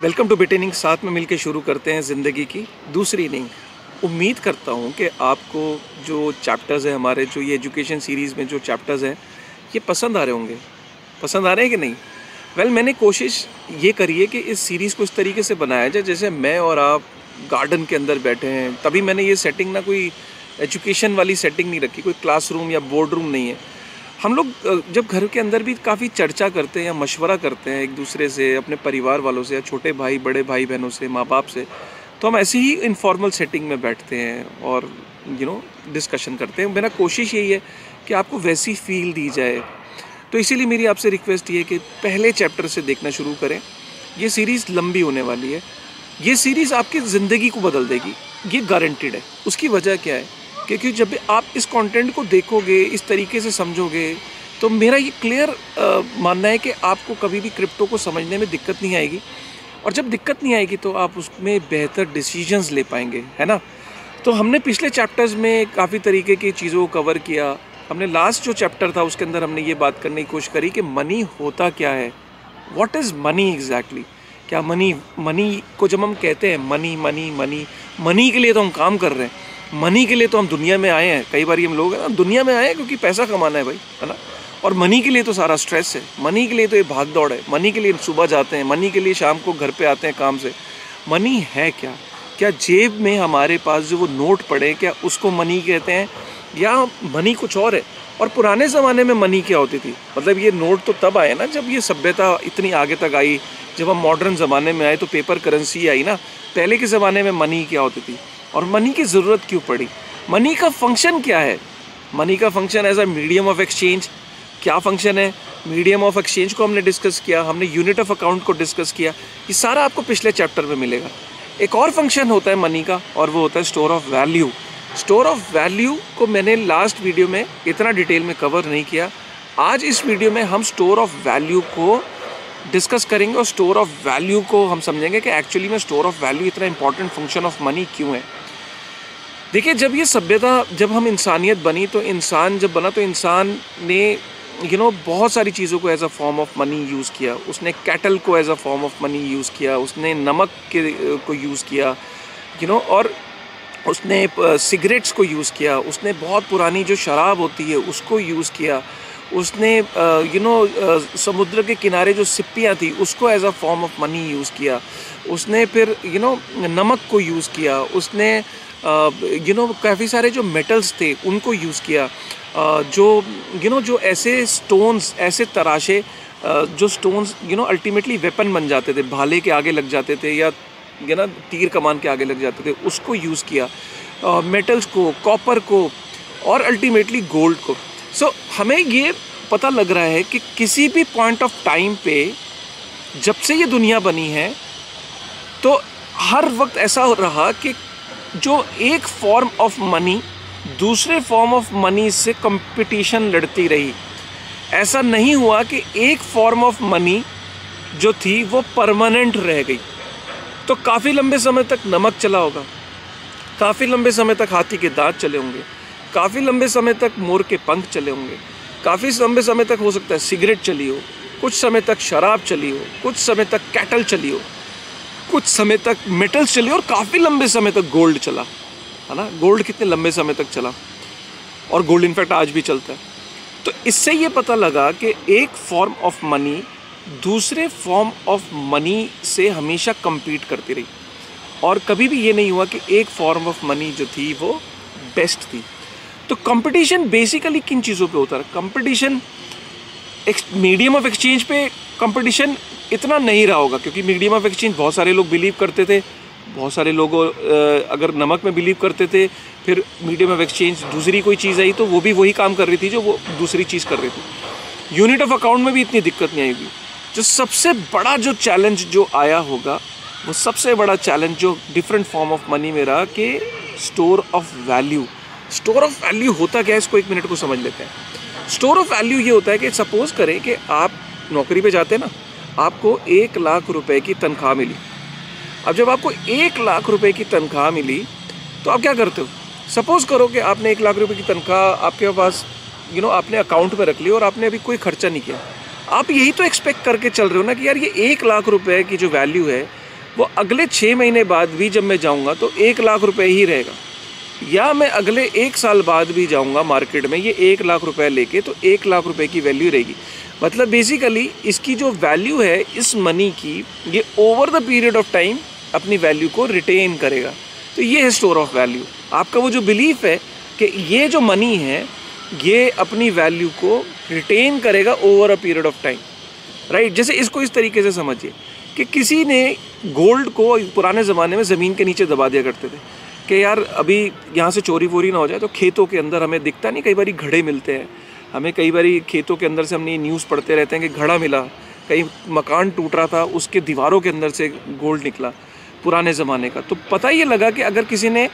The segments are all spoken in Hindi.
Welcome two bit inning. साथ में मिलकर शुरू करते हैं ज़िंदगी की दूसरी इनिंग। उम्मीद करता हूँ कि आपको जो चैप्टर्स हैं हमारे, जो ये एजुकेशन सीरीज़ में जो चैप्टर्स हैं, ये पसंद आ रहे होंगे। पसंद आ रहे हैं कि नहीं? मैंने कोशिश ये करी है कि इस सीरीज़ को इस तरीके से बनाया जाए जैसे मैं और आप गार्डन के अंदर बैठे हैं। तभी मैंने ये सेटिंग ना कोई एजुकेशन वाली सेटिंग नहीं रखी, कोई क्लासरूम या बोर्ड रूम नहीं है। हम लोग जब घर के अंदर भी काफ़ी चर्चा करते हैं या मशवरा करते हैं एक दूसरे से, अपने परिवार वालों से या छोटे भाई बड़े भाई बहनों से, माँ बाप से, तो हम ऐसी ही इनफॉर्मल सेटिंग में बैठते हैं और डिस्कशन करते हैं। मेरा कोशिश यही है कि आपको वैसी फील दी जाए। तो इसीलिए मेरी आपसे रिक्वेस्ट ये है कि पहले चैप्टर से देखना शुरू करें। ये सीरीज़ लंबी होने वाली है। ये सीरीज़ आपकी ज़िंदगी को बदल देगी, ये गारंटीड है। उसकी वजह क्या है? क्योंकि जब आप इस कंटेंट को देखोगे, इस तरीके से समझोगे, तो मेरा ये क्लियर मानना है कि आपको कभी भी क्रिप्टो को समझने में दिक्कत नहीं आएगी। और जब दिक्कत नहीं आएगी तो आप उसमें बेहतर डिसीजंस ले पाएंगे, है ना? तो हमने पिछले चैप्टर्स में काफ़ी तरीके की चीज़ों को कवर किया। हमने लास्ट जो चैप्टर था उसके अंदर हमने ये बात करने की कोशिश करी कि मनी होता क्या है, व्हाट इज़ मनी एग्जैक्टली। क्या मनी को जब हम कहते हैं मनी मनी मनी मनी के लिए तो हम काम कर रहे हैं, मनी के लिए तो हम दुनिया में आए हैं। कई बार हम लोग ना दुनिया में आए हैं क्योंकि पैसा कमाना है भाई, है ना? और मनी के लिए तो सारा स्ट्रेस है, मनी के लिए तो ये भाग दौड़ है, मनी के लिए सुबह जाते हैं, मनी के लिए शाम को घर पे आते हैं काम से। मनी है क्या? क्या जेब में हमारे पास जो वो नोट पड़े, क्या उसको मनी कहते हैं या मनी कुछ और है? और पुराने ज़माने में मनी क्या होती थी? मतलब ये नोट तो तब आए ना जब ये सभ्यता इतनी आगे तक आई, जब हम मॉडर्न ज़माने में आए तो पेपर करेंसी आई ना। पहले के ज़माने में मनी क्या होती थी और मनी की ज़रूरत क्यों पड़ी? मनी का फंक्शन क्या है? मनी का function as a medium of exchange क्या फंक्शन है? मीडियम ऑफ एक्सचेंज को हमने डिस्कस किया, हमने यूनिट ऑफ अकाउंट को डिस्कस किया। ये सारा आपको पिछले चैप्टर में मिलेगा। एक और फंक्शन होता है मनी का और वो होता है store of value. Store of value को मैंने लास्ट वीडियो में इतना डिटेल में कवर नहीं किया। आज इस वीडियो में हम स्टोर ऑफ वैल्यू को डिस्कस करेंगे और स्टोर ऑफ वैल्यू को हम समझेंगे कि एक्चुअली में स्टोर ऑफ वैल्यू इतना इंपॉर्टेंट फंक्शन ऑफ मनी क्यों है। देखिए, जब ये सभ्यता, जब हम इंसानियत बनी, तो इंसान जब बना तो इंसान ने बहुत सारी चीज़ों को as a form of money use किया। उसने कैटल को as a form of money use किया, उसने नमक को यूज़ किया, और उसने सिगरेट्स को यूज़ किया, उसने बहुत पुरानी जो शराब होती है उसको यूज़ किया, उसने समुद्र के किनारे जो सिप्पियाँ थी उसको as a form of money use किया, उसने फिर नमक को यूज़ किया, उसने काफ़ी सारे जो मेटल्स थे उनको यूज़ किया, जो ऐसे स्टोन्स, ऐसे तराशे जो स्टोन्स अल्टीमेटली वेपन बन जाते थे, भाले के आगे लग जाते थे या तीर कमान के आगे लग जाते थे, उसको यूज़ किया, मेटल्स को, कॉपर को और अल्टीमेटली गोल्ड को। सो हमें ये पता लग रहा है कि किसी भी पॉइंट ऑफ टाइम पे जब से ये दुनिया बनी है तो हर वक्त ऐसा रहा कि जो एक फॉर्म ऑफ मनी दूसरे फॉर्म ऑफ मनी से कंपटीशन लड़ती रही। ऐसा नहीं हुआ कि एक फॉर्म ऑफ मनी जो थी वो परमानेंट रह गई। तो काफ़ी लंबे समय तक नमक चला होगा, काफ़ी लंबे समय तक हाथी के दांत चले होंगे, काफ़ी लंबे समय तक मोर के पंख चले होंगे, काफ़ी लंबे समय तक हो सकता है सिगरेट चली हो, कुछ समय तक शराब चली हो, कुछ समय तक कैटल चली हो, कुछ समय तक मेटल्स चली हो और काफ़ी लंबे समय तक गोल्ड चला, है ना? गोल्ड कितने लंबे समय तक चला और गोल्ड इनफैक्ट आज भी चलता है। तो इससे ये पता लगा कि एक फॉर्म ऑफ मनी दूसरे फॉर्म ऑफ मनी से हमेशा compete करती रही और कभी भी ये नहीं हुआ कि एक फॉर्म ऑफ मनी जो थी वो बेस्ट थी। तो कंपटीशन बेसिकली किन चीज़ों पे होता है? कंपटीशन मीडियम ऑफ एक्सचेंज पे कंपटीशन इतना नहीं रहा होगा क्योंकि मीडियम ऑफ एक्सचेंज बहुत सारे लोग बिलीव करते थे, बहुत सारे लोग अगर नमक में बिलीव करते थे, फिर मीडियम ऑफ एक्सचेंज दूसरी कोई चीज़ आई तो वो भी वही काम कर रही थी जो वो दूसरी चीज़ कर रही थी। यूनिट ऑफ अकाउंट में भी इतनी दिक्कत नहीं आएगी। जो सबसे बड़ा जो चैलेंज जो आया होगा, वो सबसे बड़ा चैलेंज जो डिफरेंट फॉर्म ऑफ मनी में रहा कि store of value. Store of value होता क्या है, इसको एक मिनट को समझ लेते हैं। स्टोर ऑफ वैल्यू ये होता है कि सपोज करें कि आप नौकरी पे जाते हैं ना, आपको 1 लाख रुपए की तनख्वाह मिली। अब जब आपको 1 लाख रुपए की तनख्वाह मिली तो आप क्या करते हो? सपोज करो कि आपने 1 लाख रुपए की तनख्वाह आपके पास आपने अकाउंट में रख ली और आपने अभी कोई खर्चा नहीं किया। आप यही तो एक्सपेक्ट करके चल रहे हो ना कि यार ये 1 लाख रुपए की जो वैल्यू है वो अगले 6 महीने बाद भी जब मैं जाऊंगा तो 1 लाख रुपए ही रहेगा, या मैं अगले 1 साल बाद भी जाऊंगा मार्केट में ये 1 लाख रुपए लेके, तो 1 लाख रुपए की वैल्यू रहेगी। मतलब बेसिकली इसकी जो वैल्यू है इस मनी की, ये over the period of time अपनी वैल्यू को रिटेन करेगा। तो ये है स्टोर ऑफ वैल्यू। आपका वो जो बिलीफ है कि ये जो मनी है ये अपनी वैल्यू को रिटेन करेगा over a period of time, right. जैसे इसको इस तरीके से समझिए कि किसी ने गोल्ड को पुराने ज़माने में ज़मीन के नीचे दबा दिया करते थे कि यार अभी यहाँ से चोरी वोरी ना हो जाए, तो खेतों के अंदर हमें दिखता नहीं, कई बार घड़े मिलते हैं हमें, कई बार खेतों के अंदर से हमने न्यूज़ पढ़ते रहते हैं कि घड़ा मिला, कहीं मकान टूट रहा था उसके दीवारों के अंदर से गोल्ड निकला पुराने ज़माने का। तो पता ये लगा कि अगर किसी ने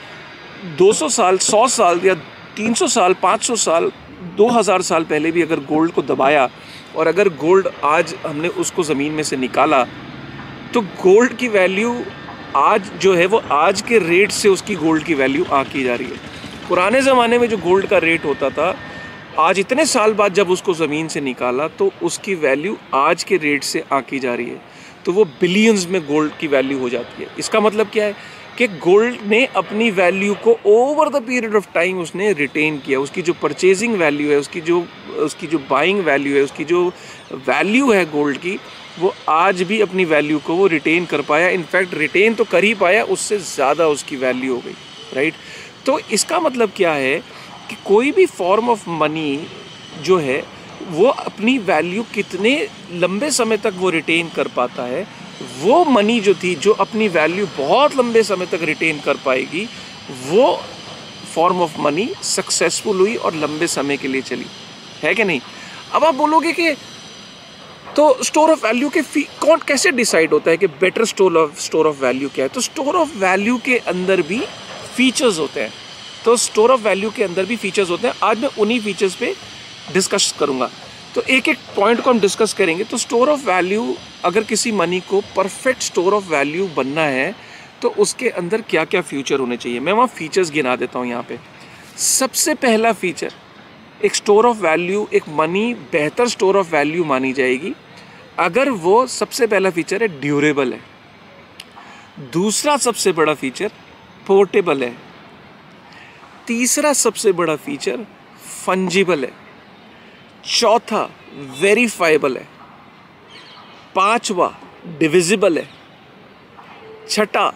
200 साल, 100 साल या 300 साल, 500 साल, 2000 साल पहले भी अगर गोल्ड को दबाया और अगर गोल्ड आज हमने उसको ज़मीन में से निकाला, तो गोल्ड की वैल्यू आज जो है वो आज के रेट से उसकी गोल्ड की वैल्यू आकी जा रही है। पुराने ज़माने में जो गोल्ड का रेट होता था, आज इतने साल बाद जब उसको ज़मीन से निकाला तो उसकी वैल्यू आज के रेट से आकी जा रही है। तो वो बिलियंस में गोल्ड की वैल्यू हो जाती है। इसका मतलब क्या है कि गोल्ड ने अपनी वैल्यू को over the period of time उसने रिटेन किया। उसकी जो परचेजिंग वैल्यू है, उसकी जो बाइंग वैल्यू है, उसकी जो वैल्यू है गोल्ड की, वो आज भी अपनी वैल्यू को वो रिटेन कर पाया। इनफैक्ट रिटेन तो कर ही पाया, उससे ज़्यादा उसकी वैल्यू हो गई, राइट। तो इसका मतलब क्या है कि कोई भी फॉर्म ऑफ मनी जो है वो अपनी वैल्यू कितने लंबे समय तक वो रिटेन कर पाता है, वो मनी जो थी जो अपनी वैल्यू बहुत लंबे समय तक रिटेन कर पाएगी, वो फॉर्म ऑफ मनी सक्सेसफुल हुई और लंबे समय के लिए चली, है कि नहीं। अब आप बोलोगे कि तो स्टोर ऑफ वैल्यू के कौन कैसे डिसाइड होता है कि बेटर स्टोर ऑफ वैल्यू क्या है। तो स्टोर ऑफ वैल्यू के अंदर भी फीचर्स होते हैं। तो स्टोर ऑफ वैल्यू के अंदर भी फीचर्स होते हैं। आज मैं उन्हीं फीचर्स पे डिस्कस करूँगा। तो एक एक पॉइंट को हम डिस्कस करेंगे। तो स्टोर ऑफ वैल्यू, अगर किसी मनी को परफेक्ट स्टोर ऑफ वैल्यू बनना है तो उसके अंदर क्या क्या फीचर होने चाहिए, मैं वहाँ फीचर्स गिना देता हूँ यहाँ पे। सबसे पहला फीचर, एक स्टोर ऑफ वैल्यू, एक मनी बेहतर स्टोर ऑफ वैल्यू मानी जाएगी अगर वो, सबसे पहला फीचर है ड्यूरेबल है। दूसरा सबसे बड़ा फीचर पोर्टेबल है। तीसरा सबसे बड़ा फीचर फंजिबल है। चौथा वेरीफाइबल है। पांचवा डिविजिबल है। छठा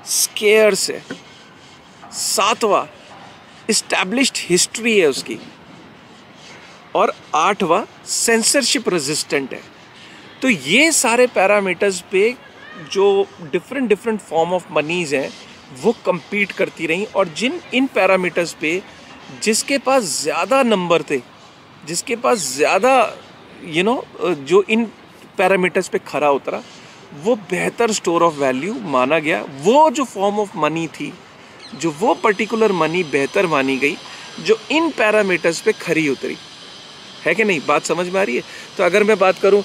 स्केयर्स है। सातवां इस्टेब्लिश्ड हिस्ट्री है उसकी। और आठवां सेंसरशिप रेजिस्टेंट है। तो ये सारे पैरामीटर्स पे जो डिफरेंट फॉर्म ऑफ मनीज हैं वो compete करती रहीं, और इन पैरामीटर्स पे जिसके पास ज़्यादा नंबर थे, जिसके पास ज़्यादा जो इन पैरामीटर्स पे खरा उतरा, वो बेहतर स्टोर ऑफ वैल्यू माना गया। वो जो फॉर्म ऑफ मनी थी, जो वो पर्टिकुलर मनी बेहतर मानी गई जो इन पैरामीटर्स पे खरी उतरी, है कि नहीं। बात समझ में आ रही है। तो अगर मैं बात करूं,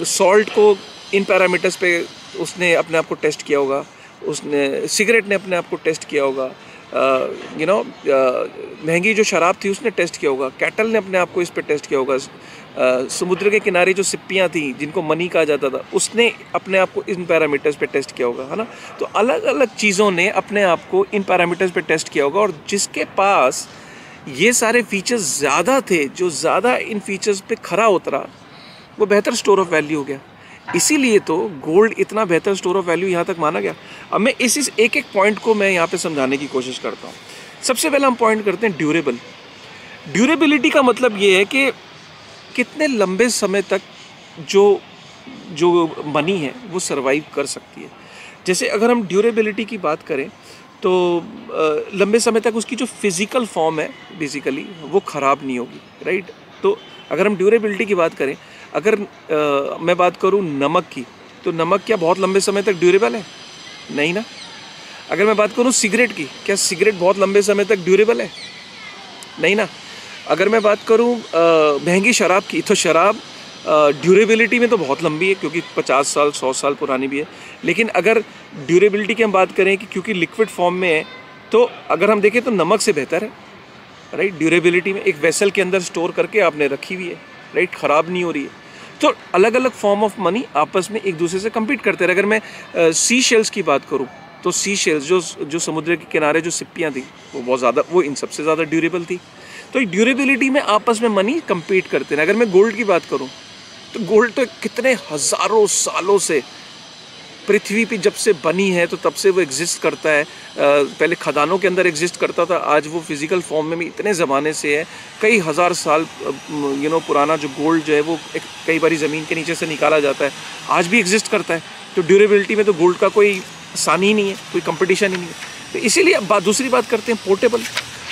सॉल्ट को इन पैरामीटर्स पे उसने अपने आप को टेस्ट किया होगा, उसने सिगरेट ने अपने आप को टेस्ट किया होगा, महंगी जो शराब थी उसने टेस्ट किया होगा, कैटल ने अपने आप को इस पे टेस्ट किया होगा, समुद्र के किनारे जो सिप्पियाँ थी जिनको मनी कहा जाता था उसने अपने आप को इन पैरामीटर्स पे टेस्ट किया होगा, है ना। तो अलग अलग चीज़ों ने अपने आप को इन पैरामीटर्स पे टेस्ट किया होगा, और जिसके पास ये सारे फीचर्स ज़्यादा थे, जो ज़्यादा इन फीचर्स पे खरा उतरा, वो बेहतर स्टोर ऑफ वैल्यू हो गया। इसीलिए तो गोल्ड इतना बेहतर स्टोर ऑफ वैल्यू यहाँ तक माना गया। अब मैं इस एक एक पॉइंट को मैं यहाँ पे समझाने की कोशिश करता हूँ। सबसे पहले हम पॉइंट करते हैं ड्यूरेबल। ड्यूरेबिलिटी का मतलब ये है कि कितने लंबे समय तक जो मनी है वो सर्वाइव कर सकती है। जैसे अगर हम ड्यूरेबिलिटी की बात करें तो लंबे समय तक उसकी जो फिज़िकल फॉर्म है बेसिकली वो ख़राब नहीं होगी, राइट। तो अगर हम ड्यूरेबिलिटी की बात करें, अगर मैं बात करूं नमक की, तो नमक क्या बहुत लंबे समय तक ड्यूरेबल है? नहीं ना। अगर मैं बात करूं सिगरेट की, क्या सिगरेट बहुत लंबे समय तक ड्यूरेबल है? नहीं ना। अगर मैं बात करूं महंगी शराब की, तो शराब ड्यूरेबिलिटी में तो बहुत लंबी है क्योंकि 50 साल 100 साल पुरानी भी है। लेकिन अगर ड्यूरेबिलिटी की हम बात करें कि क्योंकि लिक्विड फॉर्म में है, तो अगर हम देखें तो नमक से बेहतर है, राइट। ड्यूरेबिलिटी में एक वेसल के अंदर स्टोर करके आपने रखी हुई है, राइट, ख़राब नहीं हो रही है। तो अलग अलग फॉर्म ऑफ मनी आपस में एक दूसरे से कम्पीट करते रहे। अगर मैं सी शेल्स की बात करूँ तो सी शेल्स जो समुद्र के किनारे जो सिप्पियाँ थी वो बहुत ज़्यादा, वो इन सबसे ज़्यादा ड्यूरेबल थी। तो ड्यूरेबिलिटी में आपस में मनी कम्पीट करते हैं। अगर मैं गोल्ड की बात करूँ तो गोल्ड तो कितने हज़ारों सालों से पृथ्वी पे जब से बनी है तो तब से वो एग्जिस्ट करता है। पहले खदानों के अंदर एग्जिस्ट करता था, आज वो फिज़िकल फॉर्म में भी इतने ज़माने से है, कई हज़ार साल पुराना जो गोल्ड जो है वो कई बारी ज़मीन के नीचे से निकाला जाता है, आज भी एग्जिस्ट करता है। तो ड्यूरेबिलिटी में तो गोल्ड का कोई आसानी ही नहीं है, कोई कंपटीशन ही नहीं है। तो इसीलिए अब दूसरी बात करते हैं पोर्टेबल।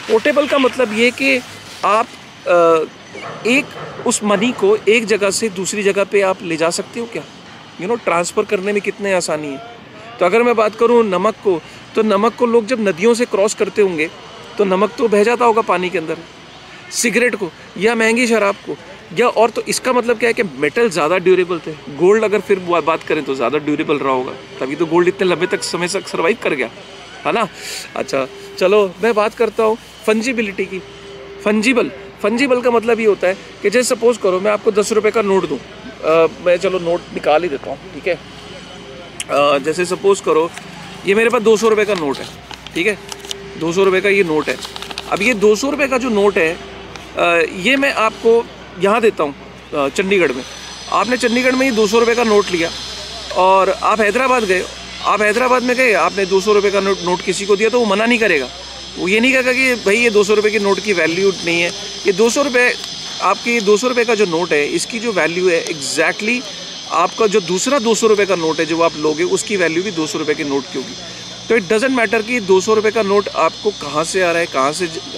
पोर्टेबल का मतलब ये कि आप एक उस मनी को एक जगह से दूसरी जगह पे आप ले जा सकते हो क्या, ट्रांसफ़र करने में कितने आसानी है। तो अगर मैं बात करूँ नमक को, तो नमक को लोग जब नदियों से क्रॉस करते होंगे तो नमक तो बह जाता होगा पानी के अंदर। सिगरेट को या महंगी शराब को या और, तो इसका मतलब क्या है कि मेटल ज़्यादा ड्यूरेबल थे। गोल्ड अगर फिर बात करें तो ज़्यादा ड्यूरेबल रहा होगा, तभी तो गोल्ड इतने लंबे तक समय तक सर्वाइव कर गया, है ना। अच्छा चलो मैं बात करता हूँ फंजिबिलिटी की। फंजिबल का मतलब ये होता है कि जैसे सपोज करो मैं आपको 10 रुपये का नोट दूँ, मैं चलो नोट निकाल ही देता हूँ, ठीक है। जैसे सपोज़ करो ये मेरे पास 200 रुपये का नोट है, ठीक है, 200 रुपये का ये नोट है। अब ये 200 रुपये का जो नोट है ये मैं आपको यहाँ देता हूँ चंडीगढ़ में। आपने चंडीगढ़ में ये 200 रुपये का नोट लिया और आप हैदराबाद गए। आप हैदराबाद में गए, आपने 200 रुपये का नोट किसी को दिया तो वो मना नहीं करेगा। वो ये नहीं कहेगा कि भाई ये 200 रुपये के नोट की वैल्यू नहीं है। ये 200 रुपये, आपके 200 रुपये का जो नोट है इसकी जो वैल्यू है एग्जैक्टली आपका जो दूसरा 200 रुपये का नोट है जो आप लोगे उसकी वैल्यू भी 200 रुपये के नोट की होगी। तो इट डजेंट मैटर कि 200 रुपये का नोट आपको कहाँ से आ रहा है,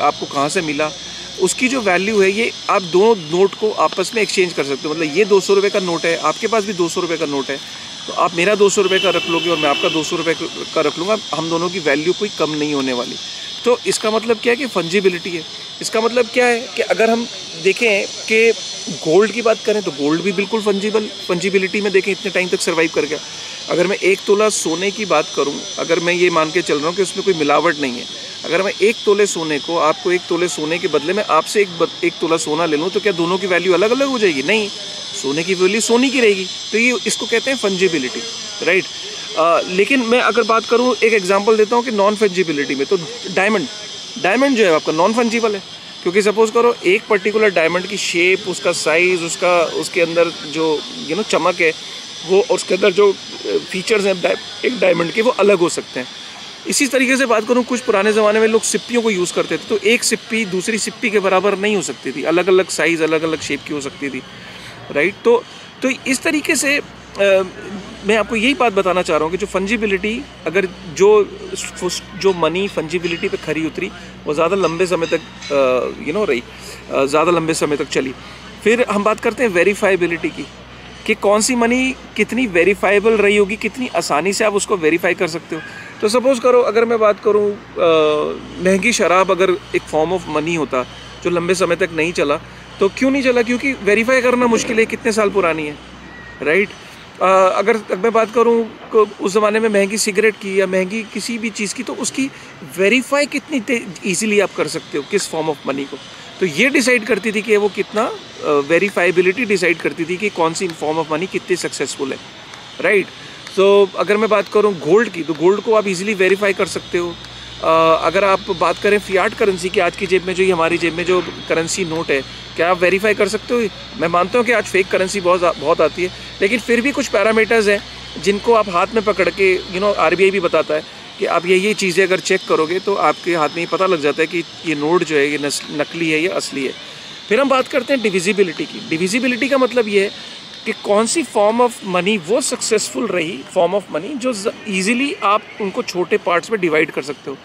आपको कहाँ से मिला, उसकी जो वैल्यू है ये आप दोनों नोट को आपस में एक्सचेंज कर सकते हो। मतलब ये 200 रुपये का नोट है, आपके पास भी 200 रुपये का नोट है, तो आप मेरा 200 रुपये का रख लोगे और मैं आपका 200 रुपये का रख लूँगा, हम दोनों की वैल्यू कोई कम नहीं होने वाली। तो इसका मतलब क्या है कि फंजिबिलिटी है। इसका मतलब क्या है कि अगर हम देखें कि गोल्ड की बात करें तो गोल्ड भी बिल्कुल फंजिबिलिटी में देखें इतने टाइम तक सर्वाइव कर गया। अगर मैं 1 तोला सोने की बात करूं, अगर मैं ये मान के चल रहा हूं कि उसमें कोई मिलावट नहीं है, अगर मैं 1 तोले सोने को आपको 1 तोले सोने के बदले में आपसे एक तोला सोना ले लूँ तो क्या दोनों की वैल्यू अलग अलग हो जाएगी? नहीं, सोने की वैल्यू सोने की रहेगी। तो ये इसको कहते हैं फंजिबिलिटी, राइट। लेकिन मैं अगर बात करूँ, एक एग्जांपल देता हूँ कि नॉन फंजिबिलिटी में, तो डायमंड जो है आपका नॉन फंजिबल है, क्योंकि सपोज़ करो एक पर्टिकुलर डायमंड की शेप, उसका साइज़, उसके अंदर जो चमक है वो, उसके अंदर जो फीचर्स हैं एक डायमंड के वो अलग हो सकते हैं। इसी तरीके से बात करूँ, कुछ पुराने ज़माने में लोग सिप्पियों को यूज़ करते थे, तो एक सिप्पी दूसरी सिप्पी के बराबर नहीं हो सकती थी, अलग अलग साइज़ अलग अलग शेप की हो सकती थी, राइट। तो इस तरीके से मैं आपको यही बात बताना चाह रहा हूँ कि जो फंजिबिलिटी, अगर जो मनी फंजिबिलिटी पे खरी उतरी वो ज़्यादा लंबे समय तक रही, ज़्यादा लंबे समय तक चली। फिर हम बात करते हैं वेरीफाइबिलिटी की, कि कौन सी मनी कितनी वेरीफाइबल रही होगी, कितनी आसानी से आप उसको वेरीफाई कर सकते हो। तो सपोज़ करो अगर मैं बात करूँ महंगी शराब अगर एक फॉर्म ऑफ मनी होता जो लंबे समय तक नहीं चला, तो क्यों नहीं चला? क्योंकि वेरीफाई करना मुश्किल है, कितने साल पुरानी है, राइट। अगर मैं बात करूँ उस ज़माने में महंगी सिगरेट की या महंगी किसी भी चीज़ की, तो उसकी वेरीफाई कितनी ईजिली आप कर सकते हो, किस फॉर्म ऑफ मनी को। तो ये डिसाइड करती थी कि वो कितना, वेरीफाइबिलिटी डिसाइड करती थी कि कौन सी फॉर्म ऑफ मनी कितनी सक्सेसफुल है, राइट। तो अगर मैं बात करूँ गोल्ड की, तो गोल्ड को आप इजीली वेरीफाई कर सकते हो। अगर आप बात करें फियाट करेंसी की, आज की जेब में जो हमारी जेब में जो करेंसी नोट है, क्या आप वेरीफाई कर सकते हो? मैं मानता हूँ कि आज फेक करेंसी बहुत आती है, लेकिन फिर भी कुछ पैरामीटर्स हैं जिनको आप हाथ में पकड़ के, RBI भी बताता है कि आप ये चीज़ें अगर चेक करोगे तो आपके हाथ में ये पता लग जाता है कि ये नोट जो है ये नकली है या असली है। फिर हम बात करते हैं डिविजिबिलिटी की। डिविजिबिलिटी का मतलब ये है कि कौन सी फॉर्म ऑफ मनी वो सक्सेसफुल रही, फॉर्म ऑफ मनी जो ईजिली आप उनको छोटे पार्ट्स में डिवाइड कर सकते हो।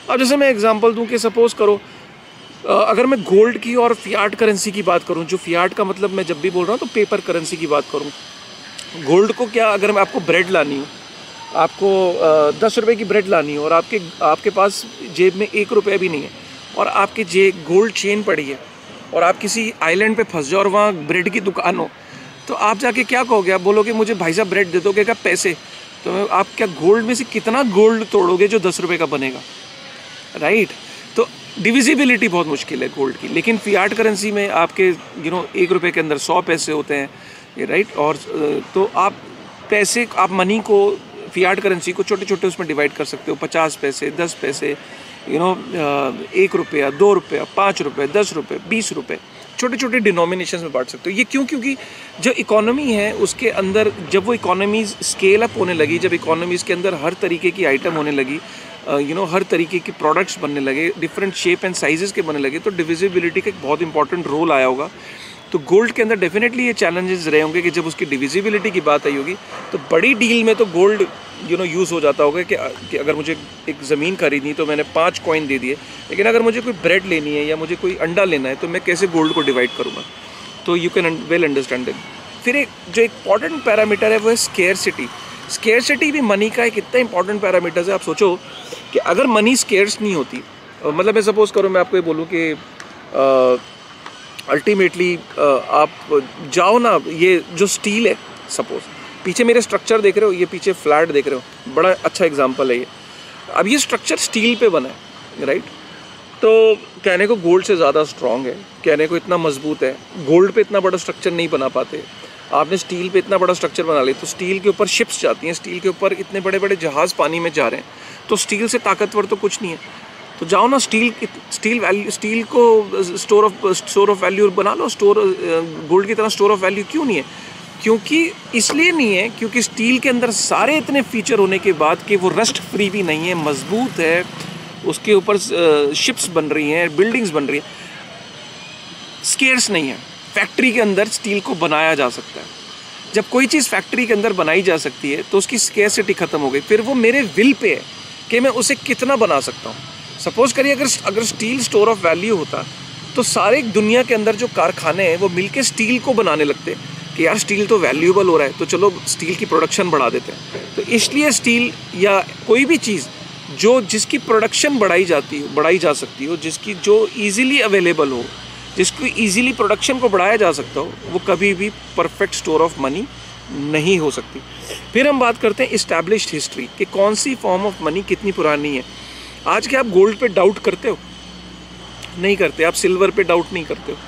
अब जैसे मैं एग्जांपल दूं कि सपोज़ करो अगर मैं गोल्ड की और फियाट करेंसी की बात करूं, जो फियाट का मतलब मैं जब भी बोल रहा हूं तो पेपर करेंसी की बात करूं। गोल्ड को क्या, अगर मैं आपको ब्रेड लानी हो, आपको 10 रुपये की ब्रेड लानी हो और आपके पास जेब में 1 रुपया भी नहीं है और आपके गोल्ड चेन पड़ी है और आप किसी आइलैंड पे फंस जाओ और वहाँ ब्रेड की दुकान हो, तो आप जाके क्या कहोगे? आप बोलोगे मुझे भाई साहब ब्रेड दे दोगे क्या? पैसे? तो आप क्या गोल्ड में से कितना गोल्ड तोड़ोगे जो 10 रुपये का बनेगा, राइट। तो डिविजिबिलिटी बहुत मुश्किल है गोल्ड की। लेकिन फियाट करेंसी में आपके 1 रुपये के अंदर 100 पैसे होते हैं राइट। और तो आप पैसे, आप मनी को, फियाट करेंसी को छोटे छोटे उसमें डिवाइड कर सकते हो, 50 पैसे, 10 पैसे, 1 रुपया, 2 रुपया, 5 रुपये, 10 रुपये, 20 रुपये, छोटे छोटे डिनोमिनेशन में बांट सकते हो। ये क्यों? क्योंकि जो इकोनॉमी है उसके अंदर जब वो इकोनॉमीज स्केल अप होने लगी, जब इकोनॉमीज़ के अंदर हर तरीके की आइटम होने लगी, हर तरीके के प्रोडक्ट्स बनने लगे, डिफरेंट शेप एंड साइजेस के बनने लगे, तो डिविजिबिलिटी का एक बहुत इंपॉर्टेंट रोल आया होगा। तो गोल्ड के अंदर डेफिनेटली ये चैलेंजेस रहे होंगे कि जब उसकी डिविजिबिलिटी की बात आई होगी तो बड़ी डील में तो गोल्ड यूज़ हो जाता होगा कि अगर मुझे एक ज़मीन खरीदनी तो मैंने 5 कॉइन दे दिए, लेकिन अगर मुझे कोई ब्रेड लेनी है या मुझे कोई अंडा लेना है तो मैं कैसे गोल्ड को डिवाइड करूँगा। तो you can well understand that. फिर एक जो इंपॉर्टेंट पैरामीटर है वो है स्केर्सिटी। स्केर्सिटी भी मनी का एक इतना इंपॉर्टेंट पैरामीटर है। आप सोचो कि अगर मनी स्केर्स नहीं होती, मतलब मैं सपोज़ करूँ, मैं आपको ये बोलूँ कि अल्टीमेटली आप जाओ ना, ये जो स्टील है, सपोज पीछे मेरे स्ट्रक्चर देख रहे हो, ये पीछे फ्लैट देख रहे हो, बड़ा अच्छा एग्जांपल है ये। अब ये स्ट्रक्चर स्टील पे बना है, राइट। तो कहने को गोल्ड से ज़्यादा स्ट्रॉन्ग है, कहने को इतना मजबूत है, गोल्ड पे इतना बड़ा स्ट्रक्चर नहीं बना पाते। आपने स्टील पे इतना बड़ा स्ट्रक्चर बना लिया तो स्टील के ऊपर शिप्स जाती हैं, स्टील के ऊपर इतने बड़े बड़े जहाज़ पानी में जा रहे हैं, तो स्टील से ताकतवर तो कुछ नहीं है। तो जाओ ना, स्टील को स्टोर ऑफ वैल्यू बना लो, गोल्ड की तरह स्टोर ऑफ वैल्यू क्यों नहीं है? क्योंकि इसलिए नहीं है क्योंकि स्टील के अंदर सारे इतने फीचर होने के बाद कि वो रस्ट फ्री भी नहीं है, मजबूत है, उसके ऊपर शिप्स बन रही हैं, बिल्डिंग्स बन रही हैं, स्केर्स नहीं है। फैक्ट्री के अंदर स्टील को बनाया जा सकता है। जब कोई चीज़ फैक्ट्री के अंदर बनाई जा सकती है तो उसकी स्केर्सिटी ख़त्म हो गई। फिर वो मेरे विल पे है कि मैं उसे कितना बना सकता हूँ। सपोज़ करिए अगर स्टील स्टोर ऑफ वैल्यू होता तो सारे दुनिया के अंदर जो कारखाने हैं वो मिलके स्टील को बनाने लगते कि यार स्टील तो वैल्यूएबल हो रहा है तो चलो स्टील की प्रोडक्शन बढ़ा देते हैं। तो इसलिए स्टील या कोई भी चीज़ जिसकी प्रोडक्शन बढ़ाई जा सकती हो, जिसकी जो ईजिली अवेलेबल हो, जिसकी ईजिली प्रोडक्शन को बढ़ाया जा सकता हो, वो कभी भी परफेक्ट स्टोर ऑफ मनी नहीं हो सकती। फिर हम बात करते हैं इस्टेब्लिश्ड हिस्ट्री कि कौन सी फॉर्म ऑफ मनी कितनी पुरानी है। आज के आप गोल्ड पे डाउट करते हो? नहीं करते। आप सिल्वर पे डाउट नहीं करते हो।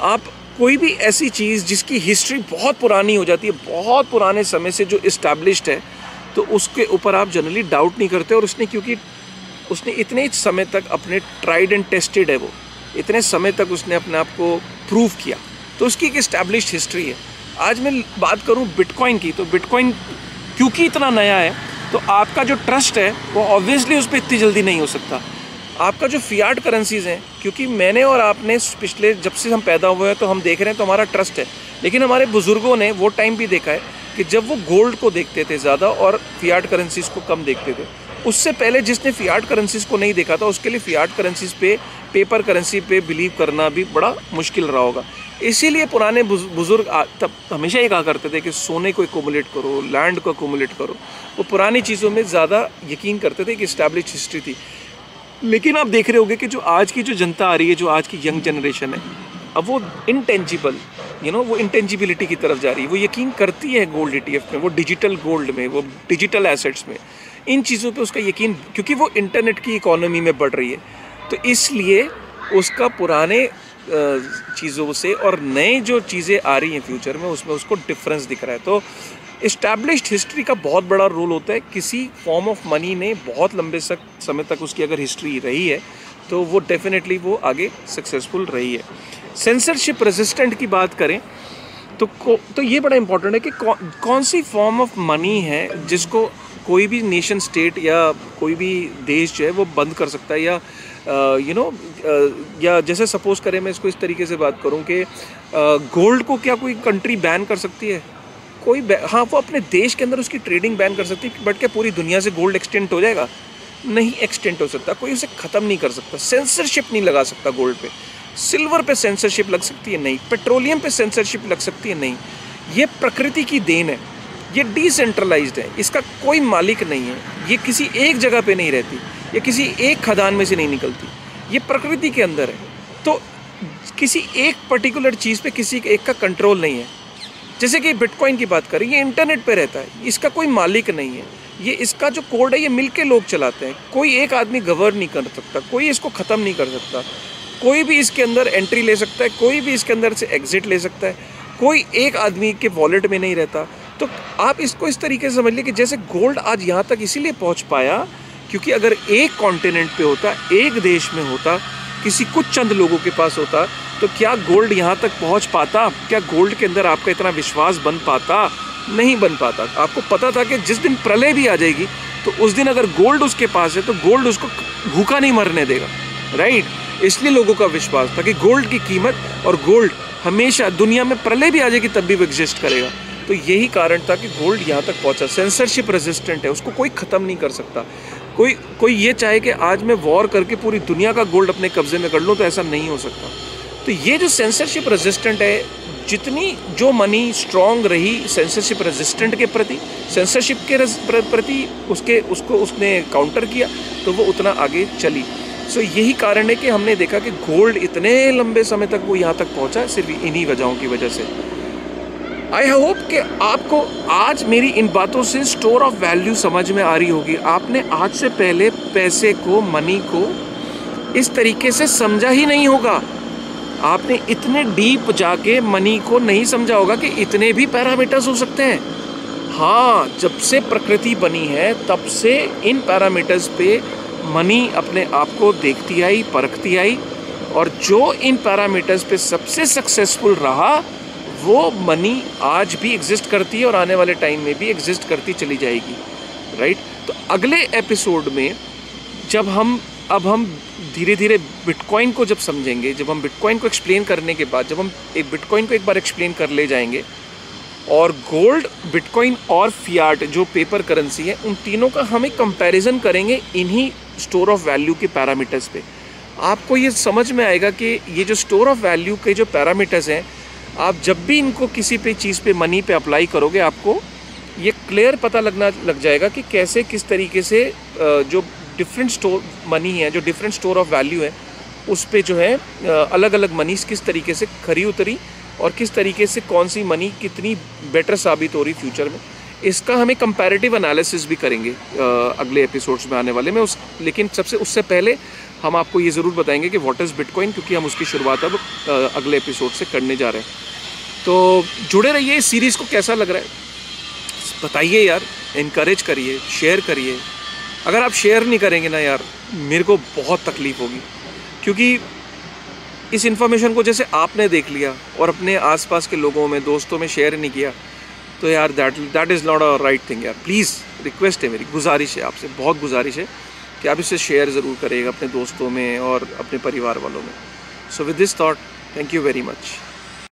आप कोई भी ऐसी चीज़ जिसकी हिस्ट्री बहुत पुरानी हो जाती है, बहुत पुराने समय से जो इस्टेब्लिश्ड है, तो उसके ऊपर आप जनरली डाउट नहीं करते। और क्योंकि उसने इतने समय तक अपने ट्राइड एंड टेस्टेड है, वो इतने समय तक उसने अपने आप को प्रूव किया, तो उसकी एक इस्टेब्लिश्ड हिस्ट्री है। आज मैं बात करूं बिटकॉइन की, तो बिटकॉइन क्योंकि इतना नया है तो आपका जो ट्रस्ट है वो ऑब्वियसली उस पर इतनी जल्दी नहीं हो सकता। आपका जो फियाट करेंसीज़ हैं, क्योंकि मैंने और आपने पिछले जब से हम पैदा हुए हैं तो हम देख रहे हैं तो हमारा ट्रस्ट है, लेकिन हमारे बुज़ुर्गों ने वो टाइम भी देखा है कि जब वो गोल्ड को देखते थे ज़्यादा और फियाट करेंसीज़ को कम देखते थे। उससे पहले जिसने फियाट करेंसीज़ को नहीं देखा था उसके लिए फियाट करेंसीज़ पे, पेपर करेंसी पे बिलीव करना भी बड़ा मुश्किल रहा होगा। इसीलिए पुराने बुज़ुर्ग तब हमेशा ये कहा करते थे कि सोने को एक्युमुलेट करो, लैंड को एक्युमुलेट करो। वो पुरानी चीज़ों में ज़्यादा यकीन करते थे कि इस्टेब्लिश हिस्ट्री थी। लेकिन आप देख रहे होंगे कि जो आज की जो जनता आ रही है, जो आज की यंग जनरेशन है, अब वो इनटेंजिबल वो इंटेंजिबिलिटी की तरफ जा रही है। वो यकीन करती है गोल्ड ETF में, वो डिजिटल गोल्ड में, वो डिजिटल एसेट्स में, इन चीज़ों पे उसका यकीन, क्योंकि वो इंटरनेट की इकोनॉमी में बढ़ रही है। तो इसलिए उसका पुराने चीज़ों से और नए जो चीज़ें आ रही हैं फ्यूचर में, उसमें उसको डिफरेंस दिख रहा है। तो इस्टेब्लिश्ड हिस्ट्री का बहुत बड़ा रोल होता है। किसी फॉर्म ऑफ मनी ने बहुत लंबे समय तक उसकी अगर हिस्ट्री रही है तो वो डेफिनेटली वो आगे सक्सेसफुल रही है। सेंसरशिप रेजिस्टेंट की बात करें तो ये बड़ा इंपॉर्टेंट है कि कौन सी फॉर्म ऑफ मनी है जिसको कोई भी नेशन स्टेट या कोई भी देश जो है वो बंद कर सकता है, या या जैसे सपोज़ करें, मैं इसको इस तरीके से बात करूं कि गोल्ड को क्या कोई कंट्री बैन कर सकती है? हाँ, वो अपने देश के अंदर उसकी ट्रेडिंग बैन कर सकती है, बट क्या पूरी दुनिया से गोल्ड एक्सटेंट हो जाएगा? नहीं एक्सटेंट हो सकता। कोई उसे ख़त्म नहीं कर सकता। सेंसरशिप नहीं लगा सकता गोल्ड पे। सिल्वर पे सेंसरशिप लग सकती है? नहीं। पेट्रोलियम पे सेंसरशिप लग सकती है? नहीं। ये प्रकृति की देन है, ये डिसेंट्रलाइज्ड है, इसका कोई मालिक नहीं है, ये किसी एक जगह पे नहीं रहती, ये किसी एक खदान में से नहीं निकलती, ये प्रकृति के अंदर है। तो किसी एक पर्टिकुलर चीज़ पे किसी एक का कंट्रोल नहीं है। जैसे कि बिटकॉइन की बात करें, ये इंटरनेट पे रहता है, इसका कोई मालिक नहीं है, ये इसका जो कोड है ये मिलके लोग चलाते हैं। कोई एक आदमी गवर्न नहीं कर सकता, कोई इसको ख़त्म नहीं कर सकता, कोई भी इसके अंदर एंट्री ले सकता है, कोई भी इसके अंदर से एग्जिट ले सकता है। कोई एक आदमी के वॉलेट में नहीं रहता। तो आप इसको इस तरीके से समझ लीजिए कि जैसे गोल्ड आज यहाँ तक इसीलिए पहुँच पाया क्योंकि अगर एक कॉन्टिनेंट पे होता, एक देश में होता, किसी कुछ चंद लोगों के पास होता, तो क्या गोल्ड यहाँ तक पहुँच पाता? क्या गोल्ड के अंदर आपका इतना विश्वास बन पाता? नहीं बन पाता। आपको पता था कि जिस दिन प्रलय भी आ जाएगी तो उस दिन अगर गोल्ड उसके पास है तो गोल्ड उसको भूखा नहीं मरने देगा, राइट? इसलिए लोगों का विश्वास था कि गोल्ड की कीमत, और गोल्ड हमेशा दुनिया में प्रलय भी आ जाएगी तब भी वो एग्जिस्ट करेगा। तो यही कारण था कि गोल्ड यहाँ तक पहुँचा। सेंसरशिप रेजिस्टेंट है, उसको कोई ख़त्म नहीं कर सकता। कोई ये चाहे कि आज मैं वॉर करके पूरी दुनिया का गोल्ड अपने कब्जे में कर लूँ, तो ऐसा नहीं हो सकता। तो ये जो सेंसरशिप रेजिस्टेंट है, जितनी जो मनी स्ट्रॉन्ग रही सेंसरशिप रेजिस्टेंट के प्रति, सेंसरशिप के प्रति उसको उसने काउंटर किया, तो वो उतना आगे चली। सो यही कारण है कि हमने देखा कि गोल्ड इतने लंबे समय तक वो यहाँ तक पहुँचा सिर्फ इन्हीं वजहों की वजह से। आई होप कि आपको आज मेरी इन बातों से स्टोर ऑफ वैल्यू समझ में आ रही होगी। आपने आज से पहले पैसे को, मनी को इस तरीके से समझा ही नहीं होगा। आपने इतने डीप जाके मनी को नहीं समझा होगा कि इतने भी पैरामीटर्स हो सकते हैं। हाँ, जब से प्रकृति बनी है तब से इन पैरामीटर्स पे मनी अपने आप को देखती आई, परखती आई, और जो इन पैरामीटर्स पे सबसे सक्सेसफुल रहा वो मनी आज भी एग्जिस्ट करती है और आने वाले टाइम में भी एग्जिस्ट करती चली जाएगी, राइट? तो अगले एपिसोड में जब हम धीरे धीरे बिटकॉइन को जब समझेंगे, जब हम बिटकॉइन को एक्सप्लेन करने के बाद, जब हम एक बिटकॉइन को एक बार एक्सप्लेन कर ले जाएंगे, और गोल्ड, बिटकॉइन और फियाट जो पेपर करेंसी है, उन तीनों का हम एक कंपैरिजन करेंगे इन्हीं स्टोर ऑफ वैल्यू के पैरामीटर्स पे। आपको ये समझ में आएगा कि ये जो स्टोर ऑफ वैल्यू के जो पैरामीटर्स हैं, आप जब भी इनको किसी पे चीज़ पे, मनी पे अप्लाई करोगे, आपको ये क्लियर पता लग जाएगा कि कैसे, किस तरीके से जो डिफरेंट स्टोर मनी है, जो डिफरेंट स्टोर ऑफ वैल्यू है, उस पे जो है अलग अलग मनीज किस तरीके से खरी उतरी और किस तरीके से कौन सी मनी कितनी बेटर साबित हो रही फ्यूचर में। इसका हमें कंपैरेटिव एनालिसिस भी करेंगे अगले एपिसोड्स में आने वाले में। लेकिन उससे पहले हम आपको ये ज़रूर बताएंगे कि व्हाट इज़ बिटकॉइन, क्योंकि हम उसकी शुरुआत अब अगले एपिसोड से करने जा रहे हैं। तो जुड़े रहिए। इस सीरीज़ को कैसा लग रहा है बताइए यार, इनकरेज करिए, शेयर करिए। अगर आप शेयर नहीं करेंगे ना यार, मेरे को बहुत तकलीफ़ होगी, क्योंकि इस इन्फॉर्मेशन को जैसे आपने देख लिया और अपने आसपास के लोगों में, दोस्तों में शेयर नहीं किया, तो यार that is not a right thing यार। प्लीज़ रिक्वेस्ट है मेरी, गुजारिश है आपसे, बहुत गुजारिश है कि आप इसे शेयर ज़रूर करिएगा अपने दोस्तों में और अपने परिवार वालों में। So with this thought, thank you very much.